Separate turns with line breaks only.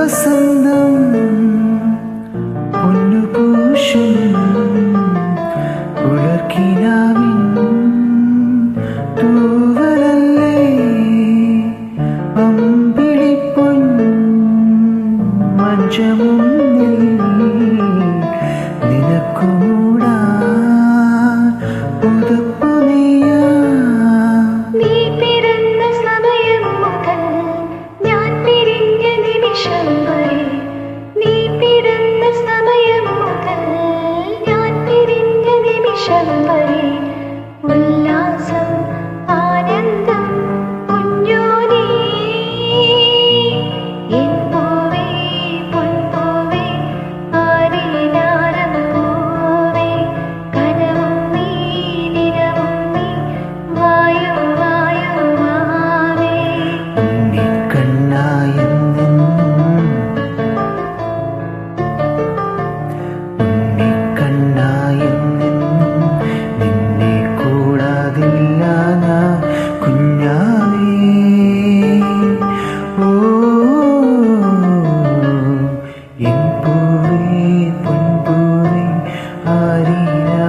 വസന്തം പൊന്നുപൂശും ഉലർക്കിനാവിൻ തൂവലല്ലേ അമ്പിളിപ്പൊൻ മഞ്ചമുന്നിൽ നിനക്കൂടാ പുതപ്പു നീയാ
നീ പിറന്ന സമയം മുതൽ ഞാൻ പിരിഞ്ഞ നിമിഷം വരെ നീ പിറന്ന സമയം മുതൽ ഞാൻ പിരിഞ്ഞ നിമിഷം വരെ ഉല്ലാസം ആനന്ദം കുഞ്ഞോനേ എൻ പൂവേ പൊൻപൂവേ ആരിനാരം പൂവേ കനവും നീ നിലവും നീ വായു വായു വാവേ
ഉണ്ണിക്കണ്ണായെന്നും നിന്നെ കൂടാതില്ല ഞാൻ കുഞ്ഞാവേ. ഓ എൻ പൂവേ പൊൻപൂവേ ആരിനാ